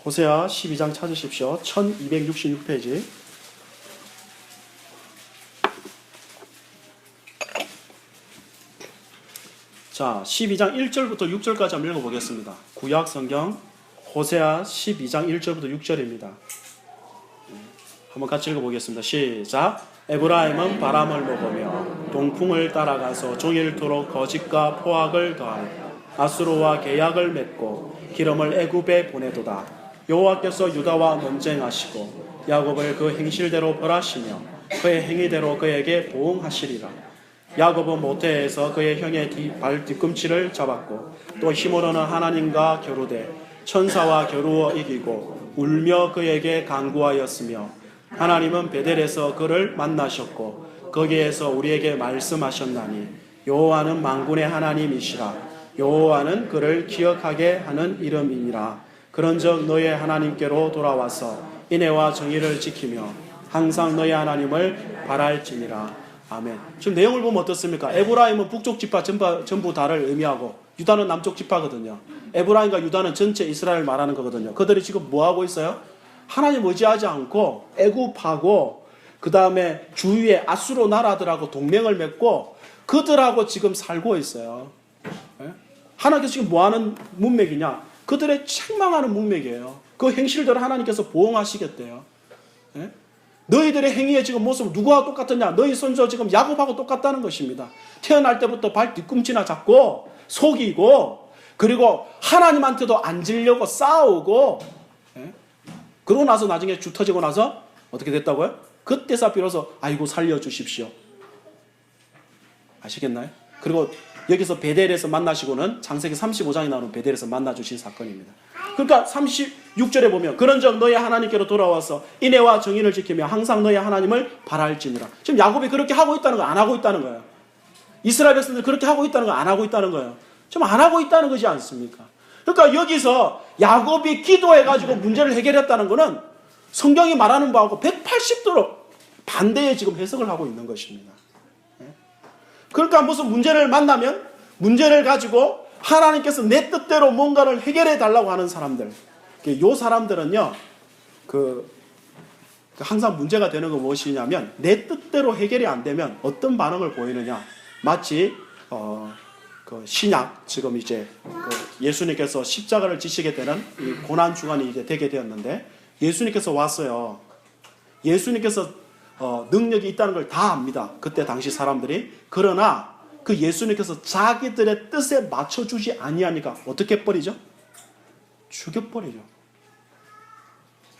호세아 12장 찾으십시오. 1266페이지. 자, 12장 1절부터 6절까지 한번 읽어보겠습니다. 구약성경 호세아 12장 1절부터 6절입니다. 한번 같이 읽어보겠습니다. 시작. 에브라임은 바람을 먹으며 동풍을 따라가서 종일토록 거짓과 포악을 더하여 아수르와 계약을 맺고 기름을 애굽에 보내도다. 여호와께서 유다와 논쟁하시고 야곱을 그 행실대로 벌하시며 그의 행위대로 그에게 보응하시리라. 야곱은 모태에서 그의 형의 발 뒤꿈치를 잡았고 또 힘으로는 하나님과 겨루되 천사와 겨루어 이기고 울며 그에게 간구하였으며 하나님은 베델에서 그를 만나셨고 거기에서 우리에게 말씀하셨나니 여호와는 만군의 하나님이시라. 여호와는 그를 기억하게 하는 이름이니라. 그런즉 너의 하나님께로 돌아와서 인애와 정의를 지키며 항상 너의 하나님을 바랄지니라. 아멘. 지금 내용을 보면 어떻습니까? 에브라임은 북쪽 지파 전부 다를 의미하고 유다는 남쪽 지파거든요. 에브라임과 유다는 전체 이스라엘 말하는 거거든요. 그들이 지금 뭐 하고 있어요? 하나님 의지하지 않고 애굽하고 그 다음에 주위의 아수르 나라들하고 동맹을 맺고 그들하고 지금 살고 있어요. 하나님께서 지금 뭐 하는 문맥이냐? 그들의 책망하는 문맥이에요. 그 행실대로 하나님께서 보응하시겠대요. 너희들의 행위의 지금 모습 누구와 똑같느냐? 너희 손주 지금 야곱하고 똑같다는 것입니다. 태어날 때부터 발 뒤꿈치나 잡고 속이고 그리고 하나님한테도 앉으려고 싸우고 그러고 나서 나중에 주 터지고 나서 어떻게 됐다고요? 그때서 비로소 아이고 살려주십시오. 아시겠나요? 그리고 여기서 베델에서 만나시고는 창세기 35장에 나오는 베델에서 만나주신 사건입니다. 그러니까 36절에 보면 그런즉 너희 하나님께로 돌아와서 인애와 정의를 지키며 항상 너희 하나님을 바랄지니라. 지금 야곱이 그렇게 하고 있다는 거 안 하고 있다는 거예요. 이스라엘 백성들이 그렇게 하고 있다는 거 안 하고 있다는 거예요. 지금 안 하고 있다는 것이 않습니까? 그러니까 여기서 야곱이 기도해가지고 문제를 해결했다는 것은 성경이 말하는 바하고 180도로 반대의 지금 해석을 하고 있는 것입니다. 그러니까 무슨 문제를 만나면 문제를 가지고 하나님께서 내 뜻대로 뭔가를 해결해 달라고 하는 사람들. 이 사람들은요, 항상 문제가 되는 건 무엇이냐면 내 뜻대로 해결이 안 되면 어떤 반응을 보이느냐. 마치 그 신약 지금 이제 그 예수님께서 십자가를 지시게 되는 이 고난 주간이 이제 되게 되었는데 예수님께서 왔어요. 예수님께서 능력이 있다는 걸 다 압니다. 그때 당시 사람들이. 그러나 그 예수님께서 자기들의 뜻에 맞춰주지 아니하니까 어떻게 버리죠? 죽여버리죠.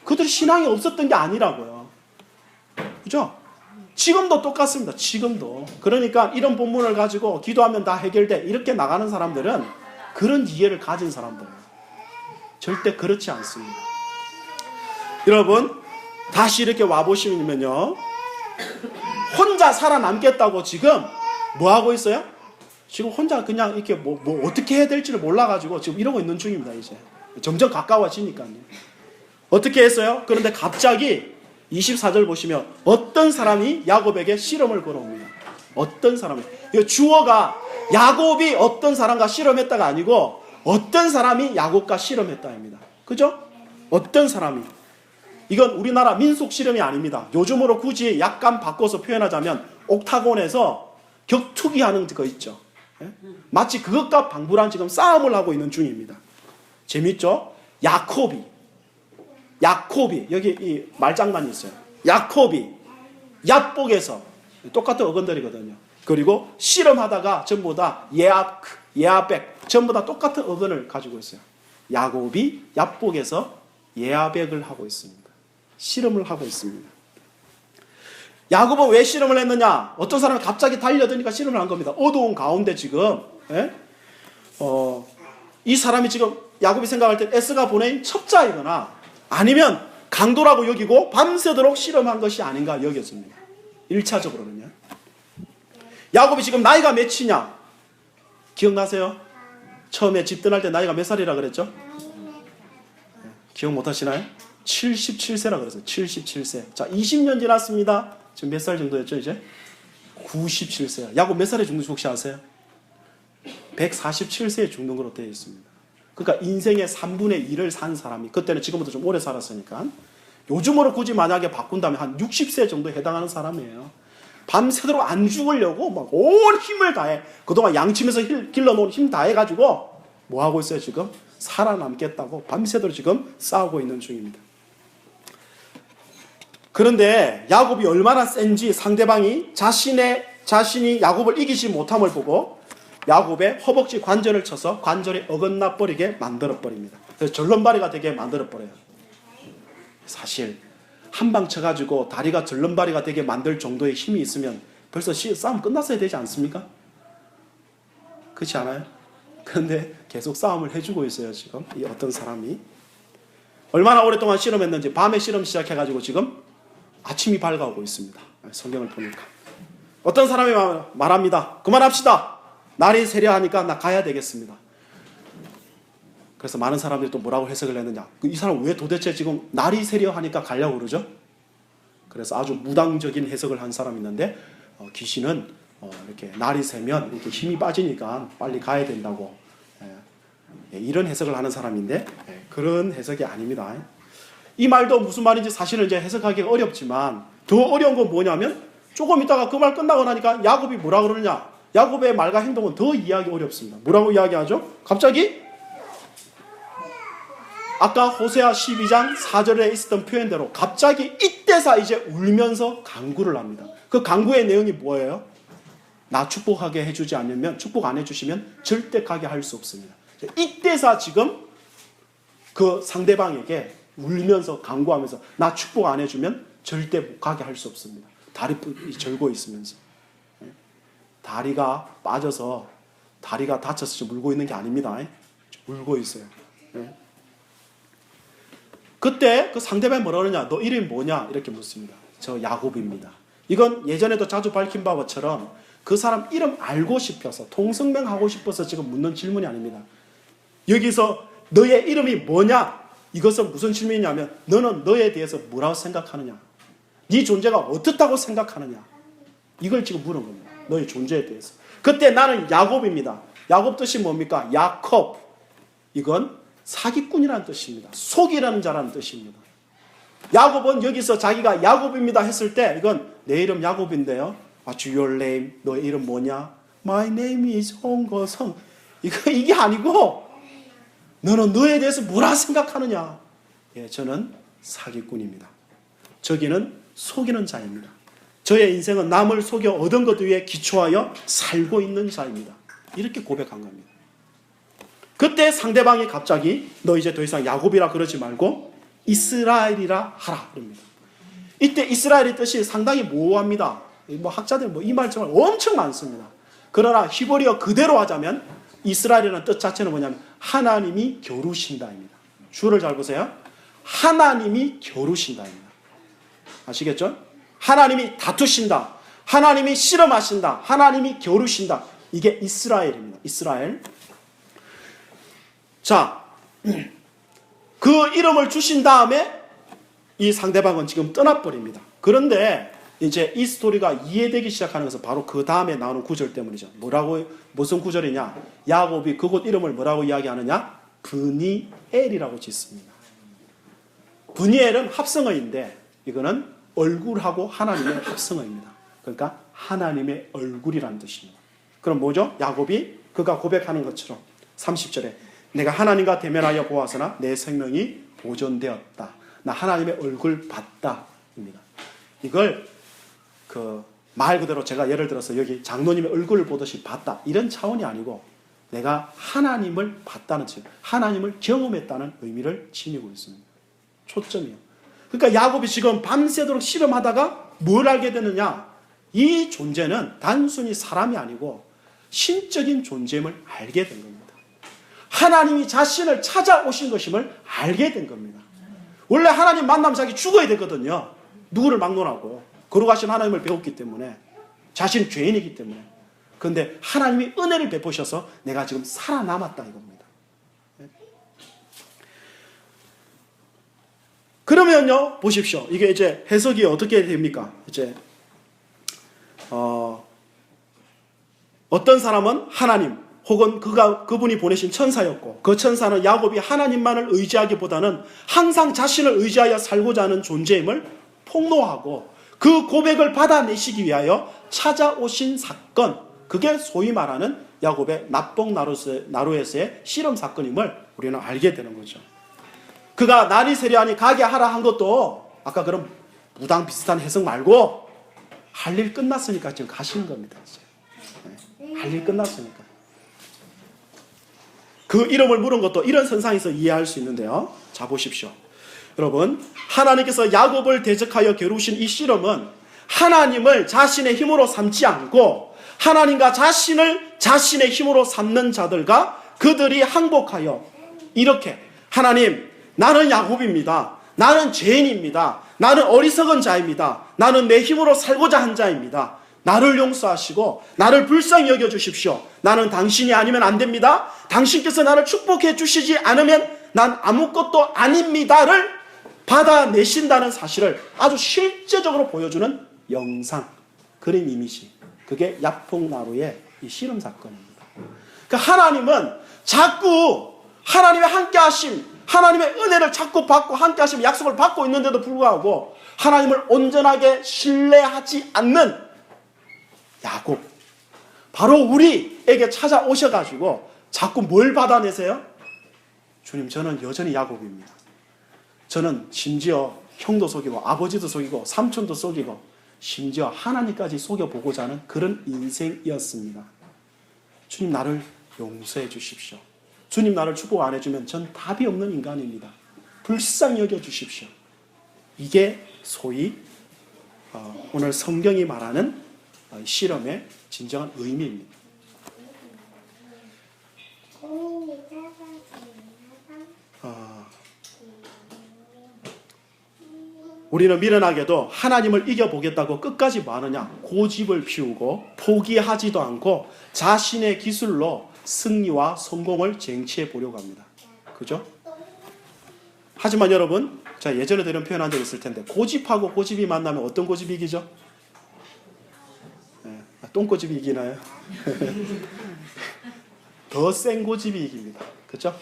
그들이 신앙이 없었던 게 아니라고요. 그죠? 지금도 똑같습니다. 지금도. 그러니까 이런 본문을 가지고 기도하면 다 해결돼. 이렇게 나가는 사람들은 그런 이해를 가진 사람들이에요. 절대 그렇지 않습니다. 여러분, 다시 이렇게 와보시면요. 혼자 살아남겠다고 지금 뭐 하고 있어요? 지금 혼자 그냥 이렇게 뭐 어떻게 해야 될지를 몰라가지고 지금 이러고 있는 중입니다, 이제. 점점 가까워지니까요. 어떻게 했어요? 그런데 갑자기 24절 보시면 어떤 사람이 야곱에게 씨름을 걸어옵니다. 어떤 사람이. 주어가 야곱이 어떤 사람과 씨름했다가 아니고 어떤 사람이 야곱과 씨름했다입니다. 그죠? 어떤 사람이. 이건 우리나라 민속 씨름이 아닙니다. 요즘으로 굳이 약간 바꿔서 표현하자면 옥타곤에서 격투기 하는 거 있죠. 마치 그것과 방불한 지금 싸움을 하고 있는 중입니다. 재밌죠? 야곱이 여기 이 말장난이 있어요. 야곱이 야복에서 똑같은 어근들이거든요. 그리고 씨름하다가 전부 다 예아백 전부 다 똑같은 어근을 가지고 있어요. 야곱이 야복에서 예아백을 하고 있습니다. 씨름을 하고 있습니다. 야곱은 왜 씨름을 했느냐? 어떤 사람이 갑자기 달려드니까 씨름을 한 겁니다. 어두운 가운데 지금 이 사람이 지금 야곱이 생각할 때 에스가 보낸 첩자이거나 아니면 강도라고 여기고 밤새도록 씨름한 것이 아닌가 여겼습니다. 1차적으로는요. 야곱이 지금 나이가 몇이냐? 기억나세요? 처음에 집 떠날 때 나이가 몇 살이라 그랬죠? 기억 못하시나요? 77세라 그랬어요. 77세. 자, 20년 지났습니다. 지금 몇 살 정도였죠, 이제? 97세. 야곱 몇 살에 죽는지 혹시 아세요? 147세에 죽는 걸로 되어 있습니다. 그러니까 인생의 3분의 1을 산 사람이, 그때는 지금보다 좀 오래 살았으니까, 요즘으로 굳이 만약에 바꾼다면 한 60세 정도에 해당하는 사람이에요. 밤새도록 안 죽으려고 막 온 힘을 다해, 그동안 양심에서 길러놓은 힘 다해가지고 뭐 하고 있어요, 지금? 살아남겠다고 밤새도록 지금 싸우고 있는 중입니다. 그런데 야곱이 얼마나 센지 상대방이 자신이 야곱을 이기지 못함을 보고 야곱의 허벅지 관절을 쳐서 관절이 어긋나 버리게 만들어 버립니다. 그래서 절름발이가 되게 만들어 버려요. 사실 한 방 쳐가지고 다리가 절름발이가 되게 만들 정도의 힘이 있으면 벌써 싸움 끝났어야 되지 않습니까? 그렇지 않아요? 그런데 계속 싸움을 해주고 있어요. 지금 이 어떤 사람이 얼마나 오랫동안 씨름했는지 밤에 씨름 시작해가지고 지금 아침이 밝아오고 있습니다. 성경을 보니까 어떤 사람이 말합니다. 그만합시다. 날이 세려하니까 나 가야 되겠습니다. 그래서 많은 사람들이 또 뭐라고 해석을 했느냐. 이 사람 왜 도대체 지금 날이 세려하니까 가려고 그러죠? 그래서 아주 무당적인 해석을 한 사람이 있는데 귀신은 이렇게 날이 새면 이렇게 힘이 빠지니까 빨리 가야 된다고 이런 해석을 하는 사람인데 그런 해석이 아닙니다. 이 말도 무슨 말인지 사실은 이제 해석하기가 어렵지만 더 어려운 건 뭐냐면 조금 있다가 그 말 끝나고 나니까 야곱이 뭐라 그러느냐. 야곱의 말과 행동은 더 이해하기 어렵습니다. 뭐라고 이야기하죠? 갑자기 아까 호세아 12장 4절에 있었던 표현대로 갑자기 이때서 이제 울면서 간구를 합니다. 그 간구의 내용이 뭐예요? 나 축복하게 해주지 않으면, 축복 안 해주시면 절대 가게 할 수 없습니다. 이때서 지금 그 상대방에게 울면서 간구하면서 나 축복 안 해주면 절대 못 가게 할 수 없습니다. 다리 절고 있으면서. 다리가 빠져서 다리가 다쳐서 지금 울고 있는 게 아닙니다. 울고 있어요. 그때 그 상대방이 뭐라 그러냐? 너 이름이 뭐냐? 이렇게 묻습니다. 저 야곱입니다. 이건 예전에도 자주 밝힌 바처럼 그 사람 이름 알고 싶어서 통성명하고 싶어서 지금 묻는 질문이 아닙니다. 여기서 너의 이름이 뭐냐? 이것은 무슨 질문이냐면 너는 너에 대해서 뭐라고 생각하느냐? 네 존재가 어떻다고 생각하느냐? 이걸 지금 물은 겁니다. 너의 존재에 대해서. 그때 나는 야곱입니다. 야곱 뜻이 뭡니까? 야콥. 이건 사기꾼이라는 뜻입니다. 속이라는 자라는 뜻입니다. 야곱은 여기서 자기가 야곱입니다 했을 때 이건 내 이름 야곱인데요. What's your name? 너의 이름 뭐냐? My name is 홍거성. 이게 아니고 너는 너에 대해서 뭐라 생각하느냐. 예, 저는 사기꾼입니다. 저기는 속이는 자입니다. 저의 인생은 남을 속여 얻은 것 위에 기초하여 살고 있는 자입니다. 이렇게 고백한 겁니다. 그때 상대방이 갑자기 너 이제 더 이상 야곱이라 그러지 말고 이스라엘이라 하라 그럽니다. 이때 이스라엘의 뜻이 상당히 모호합니다. 학자들 이 말 정말 엄청 많습니다. 그러나 히브리어 그대로 하자면 이스라엘이라는 뜻 자체는 뭐냐면 하나님이 겨루신다입니다. 주어를 잘 보세요. 하나님이 겨루신다입니다. 아시겠죠? 하나님이 다투신다. 하나님이 실험하신다. 하나님이 겨루신다. 이게 이스라엘입니다. 이스라엘. 자, 그 이름을 주신 다음에 이 상대방은 지금 떠나버립니다. 그런데 이제 이 스토리가 이해되기 시작하는 것은 바로 그 다음에 나오는 구절 때문이죠. 무슨 구절이냐? 야곱이 그곳 이름을 뭐라고 이야기하느냐? 브니엘이라고 짓습니다. 브니엘은 합성어인데 이거는 얼굴하고 하나님의 합성어입니다. 그러니까 하나님의 얼굴이라는 뜻입니다. 그럼 뭐죠? 야곱이 그가 고백하는 것처럼 30절에 내가 하나님과 대면하여 보았으나 내 생명이 보존되었다. 나 하나님의 얼굴 봤다. 입니다. 이걸 말 그대로 제가 예를 들어서 여기 장로님의 얼굴을 보듯이 봤다. 이런 차원이 아니고 내가 하나님을 봤다는 즉 하나님을 경험했다는 의미를 지니고 있습니다. 초점이요. 그러니까 야곱이 지금 밤새도록 실험하다가 뭘 알게 되느냐? 이 존재는 단순히 사람이 아니고 신적인 존재임을 알게 된 겁니다. 하나님이 자신을 찾아오신 것임을 알게 된 겁니다. 원래 하나님 만나면 자기 죽어야 되거든요. 누구를 막론하고 거룩하신 하나님을 배웠기 때문에 자신 죄인이기 때문에. 그런데 하나님이 은혜를 베푸셔서 내가 지금 살아남았다 이겁니다. 그러면요 보십시오. 이게 이제 해석이 어떻게 됩니까? 이제 어떤 사람은 하나님 혹은 그분이 보내신 천사였고 그 천사는 야곱이 하나님만을 의지하기보다는 항상 자신을 의지하여 살고자 하는 존재임을 폭로하고 그 고백을 받아내시기 위하여 찾아오신 사건, 그게 소위 말하는 야곱의 납봉 나루에서의 실험 사건임을 우리는 알게 되는 거죠. 그가 날이 세려하니 가게 하라 한 것도 아까 그런 무당 비슷한 해석 말고 할 일 끝났으니까 지금 가시는 겁니다. 할 일 끝났으니까. 그 이름을 물은 것도 이런 선상에서 이해할 수 있는데요. 자 보십시오. 여러분, 하나님께서 야곱을 대적하여 겨루신 이 실험은 하나님을 자신의 힘으로 삼지 않고 하나님과 자신을 자신의 힘으로 삼는 자들과 그들이 항복하여 이렇게 하나님, 나는 야곱입니다. 나는 죄인입니다. 나는 어리석은 자입니다. 나는 내 힘으로 살고자 한 자입니다. 나를 용서하시고 나를 불쌍히 여겨주십시오. 나는 당신이 아니면 안 됩니다. 당신께서 나를 축복해 주시지 않으면 난 아무것도 아닙니다를 받아내신다는 사실을 아주 실제적으로 보여주는 영상, 그림 이미지, 그게 야폭나루의 이 실험 사건입니다. 그러니까 하나님은 자꾸 하나님의 함께하심, 하나님의 은혜를 자꾸 받고 함께하심 약속을 받고 있는데도 불구하고 하나님을 온전하게 신뢰하지 않는 야곱, 바로 우리에게 찾아오셔가지고 자꾸 뭘 받아내세요? 주님, 저는 여전히 야곱입니다. 저는 심지어 형도 속이고 아버지도 속이고 삼촌도 속이고 심지어 하나님까지 속여보고자 하는 그런 인생이었습니다. 주님, 나를 용서해 주십시오. 주님, 나를 축복 안 해주면 전 답이 없는 인간입니다. 불쌍히 여겨주십시오. 이게 소위 오늘 성경이 말하는 실험의 진정한 의미입니다. 우리는 미련하게도 하나님을 이겨보겠다고 끝까지 뭐 하느냐? 고집을 피우고 포기하지도 않고 자신의 기술로 승리와 성공을 쟁취해 보려고 합니다. 그죠? 하지만 여러분, 제가 예전에 이런 표현한 적 있을 텐데 고집하고 고집이 만나면 어떤 고집이 이기죠? 네, 똥고집이 이기나요? 더 센 고집이 이깁니다. 그죠?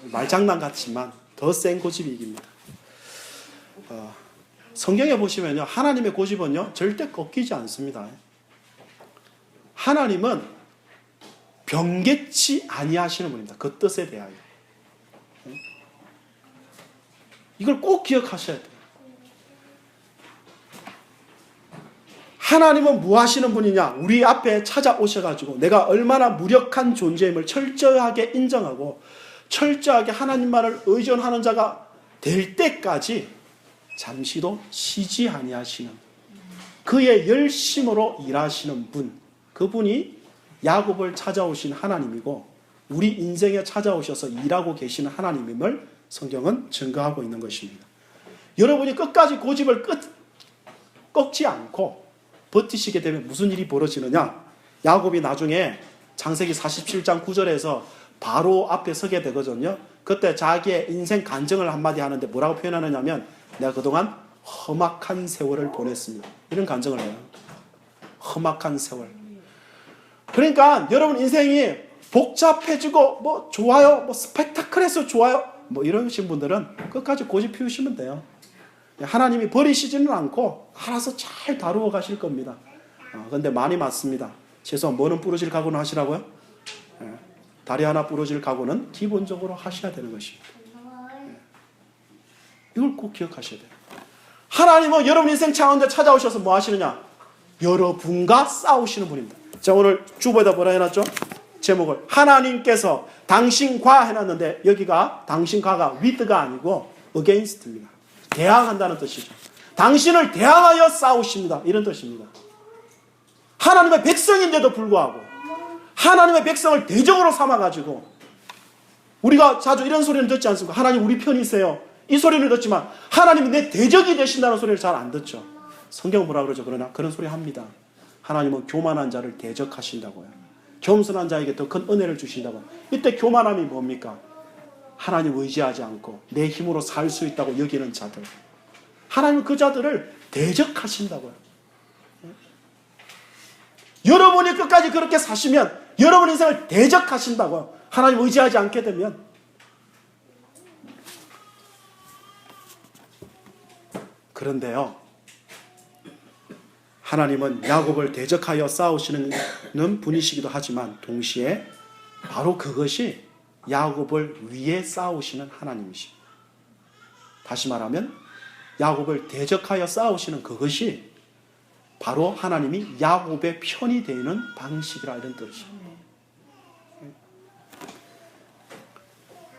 말장난 같지만 더 센 고집이 이깁니다. 성경에 보시면요, 하나님의 고집은요 절대 꺾이지 않습니다. 하나님은 변개치 아니하시는 분입니다. 그 뜻에 대하여. 이걸 꼭 기억하셔야 돼요. 하나님은 뭐 하시는 분이냐? 우리 앞에 찾아오셔가지고 내가 얼마나 무력한 존재임을 철저하게 인정하고 철저하게 하나님만을 의존하는 자가 될 때까지 잠시도 쉬지 아니하시는 그의 열심으로 일하시는 분, 그분이 야곱을 찾아오신 하나님이고 우리 인생에 찾아오셔서 일하고 계시는 하나님임을 성경은 증거하고 있는 것입니다. 여러분이 끝까지 고집을 꺾지 않고 버티시게 되면 무슨 일이 벌어지느냐? 야곱이 나중에 창세기 47장 9절에서 바로 앞에 서게 되거든요. 그때 자기의 인생 간증을 한마디 하는데 뭐라고 표현하느냐면 내가 그동안 험악한 세월을 보냈습니다. 이런 간증을 해요. 험악한 세월. 그러니까 여러분 인생이 복잡해지고 뭐 좋아요, 뭐 스펙타클해서 좋아요, 뭐 이러신 분들은 끝까지 고집 피우시면 돼요. 하나님이 버리시지는 않고 알아서 잘 다루어 가실 겁니다. 그런데 많이 맞습니다. 최소한 뭐는 부러질 각오는 하시라고요? 다리 하나 부러질 각오는 기본적으로 하셔야 되는 것입니다. 이걸 꼭 기억하셔야 돼요. 하나님은 여러분 인생 가운데 찾아오셔서 뭐 하시느냐? 여러분과 싸우시는 분입니다. 자, 오늘 주보에다 뭐라 해놨죠? 제목을 하나님께서 당신과 해놨는데 여기가 당신과가 with가 아니고 against입니다. 대항한다는 뜻이죠. 당신을 대항하여 싸우십니다. 이런 뜻입니다. 하나님의 백성인데도 불구하고 하나님의 백성을 대적으로 삼아가지고 우리가 자주 이런 소리는 듣지 않습니까? 하나님 우리 편이세요. 이 소리를 듣지만 하나님이 내 대적이 되신다는 소리를 잘 안 듣죠. 성경은 뭐라 그러죠? 그러나 그런 소리 합니다. 하나님은 교만한 자를 대적하신다고요. 겸손한 자에게 더 큰 은혜를 주신다고요. 이때 교만함이 뭡니까? 하나님 의지하지 않고 내 힘으로 살 수 있다고 여기는 자들. 하나님은 그 자들을 대적하신다고요. 여러분이 끝까지 그렇게 사시면 여러분 인생을 대적하신다고요. 하나님 의지하지 않게 되면. 그런데요, 하나님은 야곱을 대적하여 싸우시는 분이시기도 하지만 동시에 바로 그것이 야곱을 위해 싸우시는 하나님이십니다. 다시 말하면 야곱을 대적하여 싸우시는 그것이 바로 하나님이 야곱의 편이 되는 방식이라 이런 뜻입니다.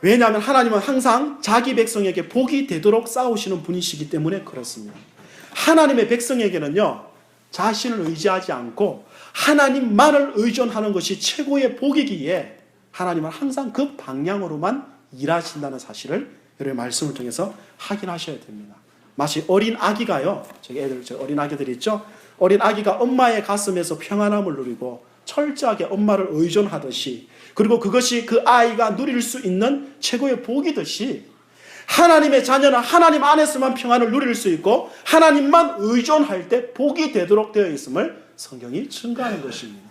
왜냐하면 하나님은 항상 자기 백성에게 복이 되도록 싸우시는 분이시기 때문에 그렇습니다. 하나님의 백성에게는요, 자신을 의지하지 않고 하나님만을 의존하는 것이 최고의 복이기에 하나님은 항상 그 방향으로만 일하신다는 사실을 여러분의 말씀을 통해서 확인하셔야 됩니다. 마치 어린 아기가요, 저 어린 아기들이 있죠? 어린 아기가 엄마의 가슴에서 평안함을 누리고 철저하게 엄마를 의존하듯이, 그리고 그것이 그 아이가 누릴 수 있는 최고의 복이듯이 하나님의 자녀는 하나님 안에서만 평안을 누릴 수 있고 하나님만 의존할 때 복이 되도록 되어 있음을 성경이 증거하는 것입니다.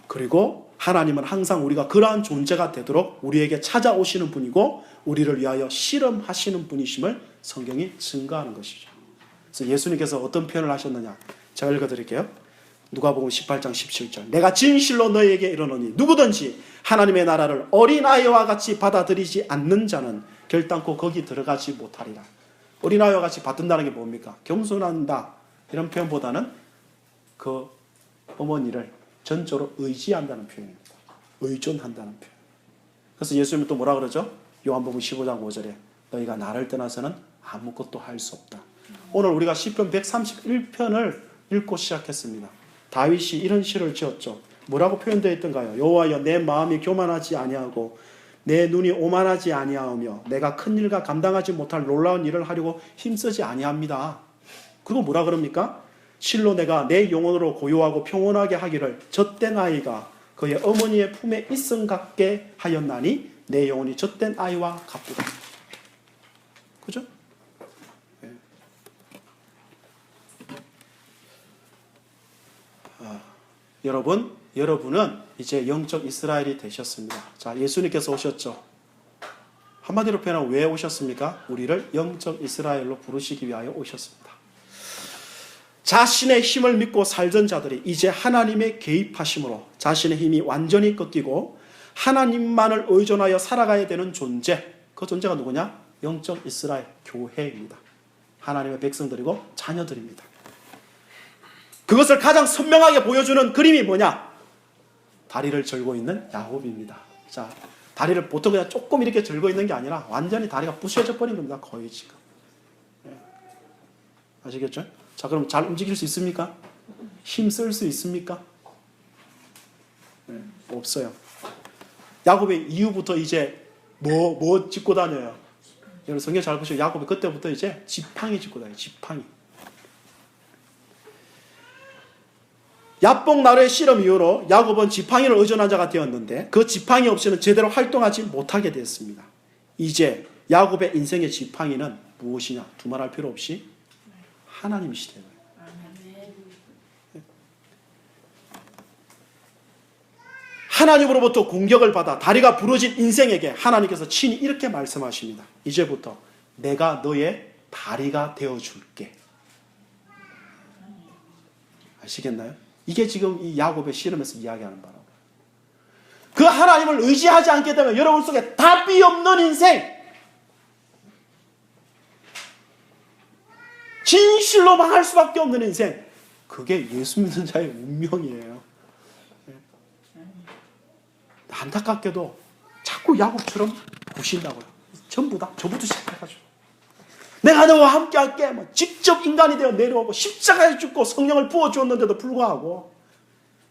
그리고 하나님은 항상 우리가 그러한 존재가 되도록 우리에게 찾아오시는 분이고 우리를 위하여 실험하시는 분이심을 성경이 증거하는 것이죠. 그래서 예수님께서 어떤 표현을 하셨느냐, 제가 읽어드릴게요. 누가복음 18장 17절. 내가 진실로 너희에게 이르노니 누구든지 하나님의 나라를 어린아이와 같이 받아들이지 않는 자는 결단코 거기 들어가지 못하리라. 어린아이와 같이 받든다는 게 뭡니까? 겸손한다 이런 표현보다는 그 어머니를 전적으로 의지한다는 표현입니다. 의존한다는 표현. 그래서 예수님은 또 뭐라 그러죠? 요한복음 15장 5절에 너희가 나를 떠나서는 아무것도 할 수 없다. 오늘 우리가 시편 131편을 읽고 시작했습니다. 다윗이 이런 시를 지었죠. 뭐라고 표현되어 있던가요? 여호와여, 내 마음이 교만하지 아니하고 내 눈이 오만하지 아니하오며 내가 큰 일과 감당하지 못할 놀라운 일을 하려고 힘쓰지 아니합니다. 그리고 뭐라 그럽니까? 실로 내가 내 영혼으로 고요하고 평온하게 하기를 젖된 아이가 그의 어머니의 품에 있음 같게 하였나니 내 영혼이 젖된 아이와 같도다. 그죠? 네. 여러분은 이제 영적 이스라엘이 되셨습니다. 자, 예수님께서 오셨죠. 한마디로 표현하면 왜 오셨습니까? 우리를 영적 이스라엘로 부르시기 위하여 오셨습니다. 자신의 힘을 믿고 살던 자들이 이제 하나님의 개입하심으로 자신의 힘이 완전히 꺾이고 하나님만을 의존하여 살아가야 되는 존재, 그 존재가 누구냐? 영적 이스라엘 교회입니다. 하나님의 백성들이고 자녀들입니다. 그것을 가장 선명하게 보여주는 그림이 뭐냐? 다리를 절고 있는 야곱입니다. 자, 다리를 보통 그냥 조금 이렇게 절고 있는 게 아니라 완전히 다리가 부셔져 버린 겁니다. 거의 지금. 아시겠죠? 자, 그럼 잘 움직일 수 있습니까? 힘 쓸 수 있습니까? 없어요. 야곱의 이후부터 이제 뭐 짚고 다녀요? 여러분 성경 잘 보시고 야곱이 그때부터 이제 지팡이 짚고 다녀요. 지팡이. 야복 나루의 실험 이후로 야곱은 지팡이를 의존한 자가 되었는데 그 지팡이 없이는 제대로 활동하지 못하게 되었습니다. 이제 야곱의 인생의 지팡이는 무엇이냐? 두말할 필요 없이 하나님이시대요. 하나님으로부터 공격을 받아 다리가 부러진 인생에게 하나님께서 친히 이렇게 말씀하십니다. 이제부터 내가 너의 다리가 되어줄게. 아시겠나요? 이게 지금 이 야곱의 실험에서 이야기하는 바라고. 그 하나님을 의지하지 않게 되면 여러분 속에 답이 없는 인생, 진실로 망할 수밖에 없는 인생, 그게 예수 믿는 자의 운명이에요. 안타깝게도 자꾸 야곱처럼 구신다고요. 전부 다 저부터 시작해가지고 내가 너와 함께 할게, 직접 인간이 되어 내려오고 십자가에 죽고 성령을 부어주었는데도 불구하고,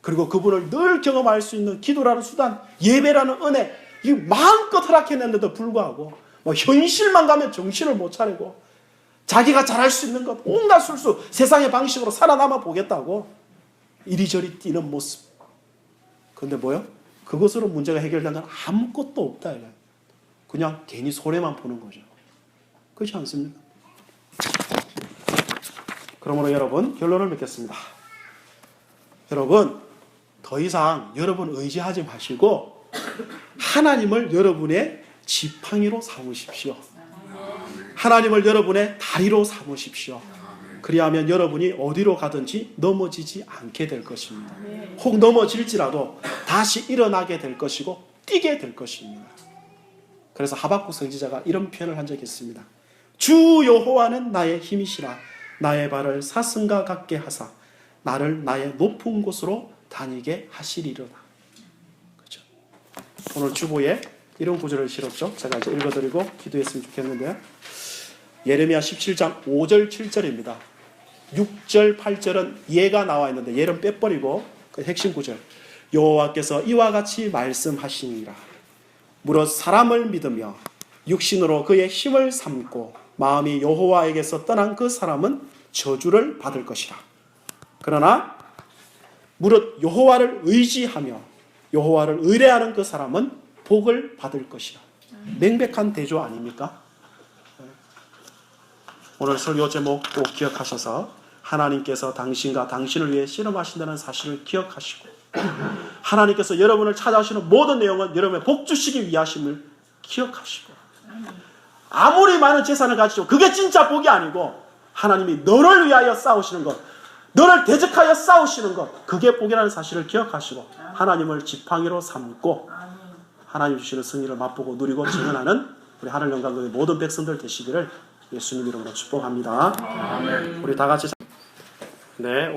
그리고 그분을 늘 경험할 수 있는 기도라는 수단, 예배라는 은혜, 이 마음껏 허락했는데도 불구하고 현실만 가면 정신을 못 차리고 자기가 잘할 수 있는 것 온갖 술수 세상의 방식으로 살아남아 보겠다고 이리저리 뛰는 모습. 그런데 뭐요? 그것으로 문제가 해결된 건 아무것도 없다. 그냥 괜히 손해만 보는 거죠. 그렇지 않습니까? 그러므로 여러분, 결론을 맺겠습니다. 여러분, 더 이상 여러분 의지하지 마시고 하나님을 여러분의 지팡이로 삼으십시오. 하나님을 여러분의 다리로 삼으십시오. 그리하면 여러분이 어디로 가든지 넘어지지 않게 될 것입니다. 혹 넘어질지라도 다시 일어나게 될 것이고 뛰게 될 것입니다. 그래서 하박국 선지자가 이런 표현을 한 적이 있습니다. 주 여호와는 나의 힘이시라. 나의 발을 사슴과 같게 하사 나를 나의 높은 곳으로 다니게 하시리로다. 그렇죠? 오늘 주보에 이런 구절을 실었죠. 제가 이제 읽어드리고 기도했으면 좋겠는데요. 예레미야 17장 5절 7절입니다. 6절 8절은 예가 나와 있는데 예는 빼버리고 그 핵심 구절, 여호와께서 이와 같이 말씀하시니라. 무릇 사람을 믿으며 육신으로 그의 힘을 삼고 마음이 여호와에게서 떠난 그 사람은 저주를 받을 것이라. 그러나 무릇 여호와를 의지하며 여호와를 의뢰하는 그 사람은 복을 받을 것이라. 명백한 대조 아닙니까? 오늘 설교 제목 꼭 기억하셔서 하나님께서 당신과 당신을 위해 실험하신다는 사실을 기억하시고 하나님께서 여러분을 찾아오시는 모든 내용은 여러분의 복 주시기 위하심을 기억하시고, 아무리 많은 재산을 가지고 그게 진짜 복이 아니고 하나님이 너를 위하여 싸우시는 것, 너를 대적하여 싸우시는 것, 그게 복이라는 사실을 기억하시고 하나님을 지팡이로 삼고 하나님 주시는 승리를 맛보고 누리고 증언하는 우리 하늘 영광의 모든 백성들 되시기를 예수님 이름으로 축복합니다. 우리 다 같이 오늘